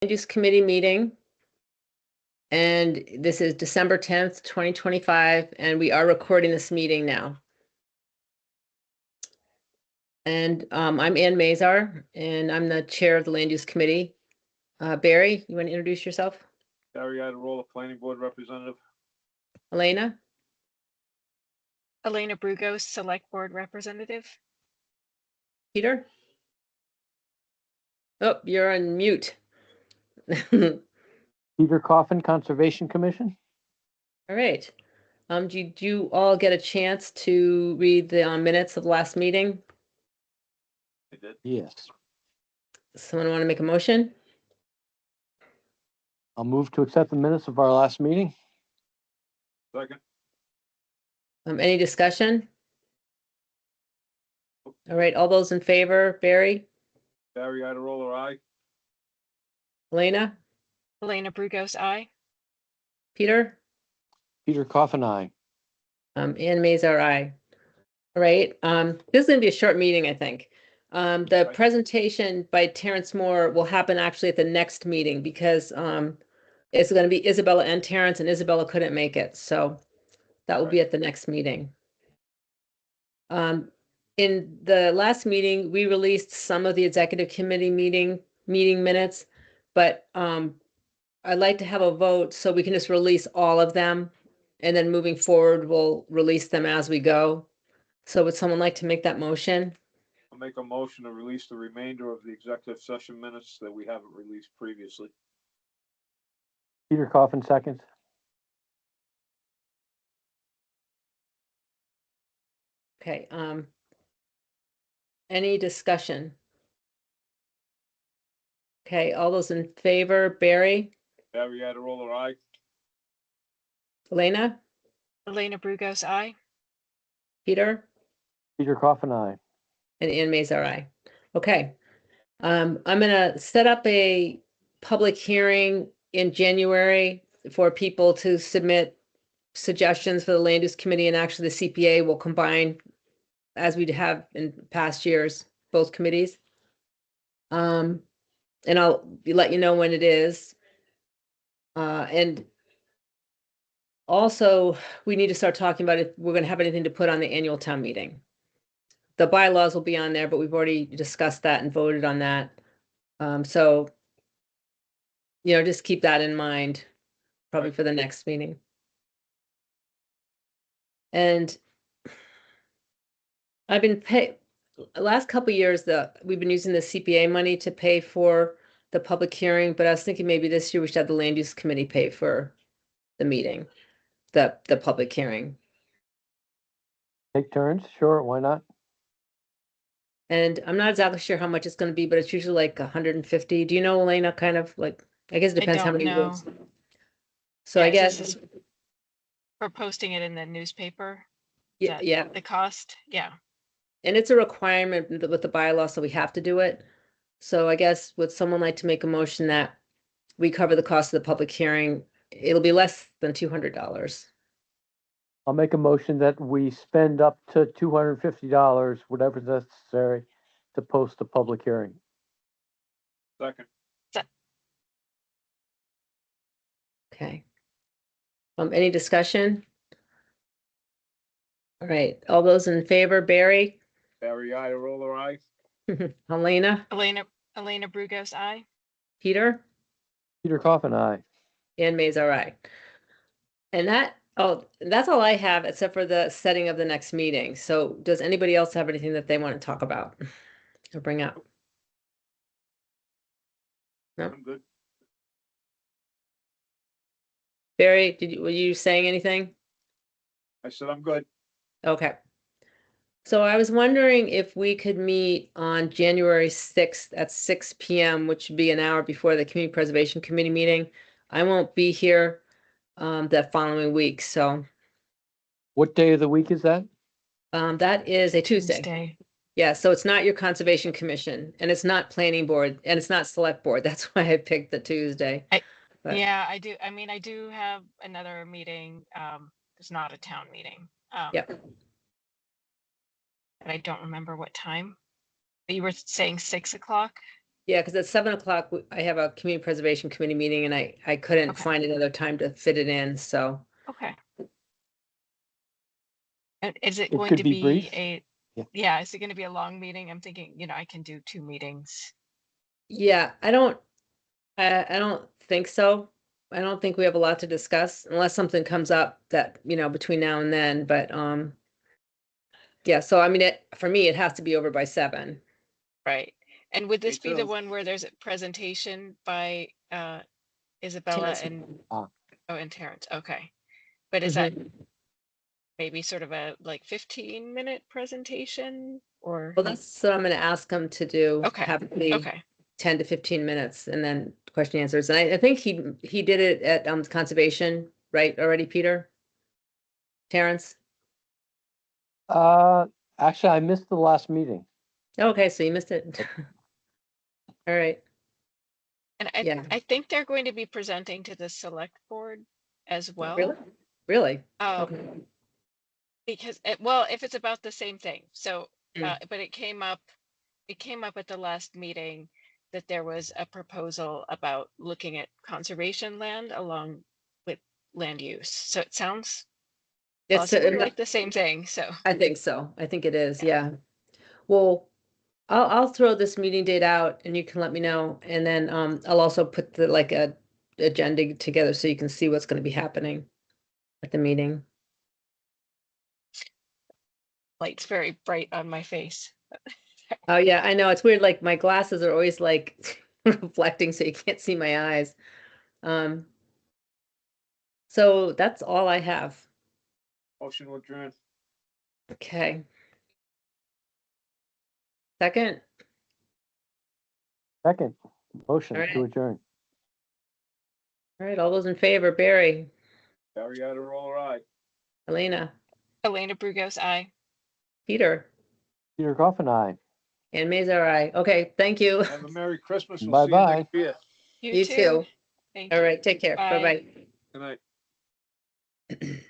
Land Use Committee meeting. And this is December 10th, 2025, and we are recording this meeting now. And I'm Ann Mazar, and I'm the chair of the Land Use Committee. Barry, you want to introduce yourself? Barry Idarola, Planning Board Representative. Elena? Elena Brugos, Select Board Representative. Peter? Oh, you're on mute. Peter Coffin, Conservation Commission. All right. Did you all get a chance to read the minutes of the last meeting? I did. Yes. Someone want to make a motion? I'll move to accept the minutes of our last meeting. Second. Any discussion? All right, all those in favor, Barry? Barry Idarola, aye. Elena? Elena Brugos, aye. Peter? Peter Coffin, aye. Ann Mazar, aye. All right, this is gonna be a short meeting, I think. The Right. presentation by Terrence Moore will happen actually at the next meeting because it's gonna be Isabella and Terrence, and Isabella couldn't make it, so that will be at the next meeting. In the last meeting, we released some of the executive committee meeting minutes, but I'd like to have a vote so we can just release all of them. And then moving forward, we'll release them as we go. So would someone like to make that motion? I'll make a motion to release the remainder of the executive session minutes that we haven't released previously. Peter Coffin, seconds. Okay, any discussion? Okay, all those in favor, Barry, Barry Idarola, aye. Elena, Elena Brugos, aye. Peter, Peter Coffin, aye. and Ann Mazar, aye. Okay, I'm gonna set up a public hearing in January for people to submit suggestions for the Land Use Committee, and actually the CPA will combine, as we have in past years, both committees. And I'll let you know when it is. And also, we need to start talking about if we're gonna have anything to put on the annual town meeting. The bylaws will be on there, but we've already discussed that and voted on that. So, just keep that in mind, probably for the next meeting. And I've been the last couple of years we've been using the CPA money to pay for the public hearing, but I was thinking maybe this year we should have the Land Use Committee pay for the meeting, the public hearing. Take turns, sure, why not? And I'm not exactly sure how much it's gonna be, but it's usually like 150. Do you know, Elena, kind of like, I guess it depends how don't many know. votes. So I Yeah, guess, this is for posting it in the newspaper. yeah, yeah. The cost, yeah. And it's a requirement with the bylaw, so we have to do it. So I guess would someone like to make a motion that we cover the cost of the public hearing? It'll be less than $200. I'll make a motion that we spend up to $250, whatever's necessary, to post the public hearing. Second. Okay. Any discussion? All right, all those in favor, Barry? Barry Idarola, aye. Elena? Elena Brugos, aye. Peter? Peter Coffin, aye. Ann Mazar, aye. And that's all I have except for the setting of the next meeting. So does anybody else have anything that they want to talk about or bring up? No? I'm good. Barry, were you saying anything? I said I'm good. Okay. So I was wondering if we could meet on January 6th at 6 p.m., which would be an hour before the Community Preservation Committee meeting. I won't be here that following week, so What day of the week is that? that is a Tuesday. Yeah, so it's not your Conservation Commission, and it's not Planning Board, and it's not Select Board. That's why I picked the Tuesday. But- Yeah, I do. I mean, I do have another meeting. It's not a town meeting. Yep. But I don't remember what time. But you were saying 6 o'clock? Yeah, because at 7 o'clock, I have a community preservation committee meeting and I couldn't Okay. find another time to fit it in, so. Okay. And is it It going could to be be brief. a, Yeah. yeah, is it going to be a long meeting? I'm thinking, I can do 2 meetings. Yeah, I don't think so. I don't think we have a lot to discuss unless something comes up that, between now and then, but, yeah, so I mean, for me, it has to be over by 7. Right. And would this be the too. one where there's a presentation by Isabella Terrence. and Ah. and Terrence? Okay. But is that Mhm. maybe sort of a like 15-minute presentation or? Well, that's what I'm gonna ask him to do, Okay. have it be Okay. 10 to 15 minutes and then question answers. And I think he did it at conservation, right, already, Peter? Terrence? Actually, I missed the last meeting. Okay, so you missed it. All right, And yeah. I think they're going to be presenting to the select board as well. Really? Really? Um, Okay. because well, if it's about the same thing. So, Mm. but it came up at the last meeting that there was a proposal about looking at conservation land along with land use. So it sounds It's, possibly like the same thing. So, I think so. I think it is, yeah. Well, I'll throw this meeting date out and you can let me know. And then I'll also put the like a agenda together so you can see what's gonna be happening at the meeting. light's very bright on my face. Oh, yeah, I know. It's weird. Like my glasses are always like reflecting so you can't see my eyes. Um, so that's all I have. Motion to adjourn. Okay. Second, Second, motion All to right. adjourn. all right, all those in favor, Barry, Barry Roller, aye. Elena, Elena Brugos, aye. Peter, Peter Coffin, aye. and Mazar, aye. Okay, thank you. Have a Merry Christmas. We'll see you Bye-bye. next year. You You too. too. Thank All you. right, take care. Bye. Bye-bye. Good night.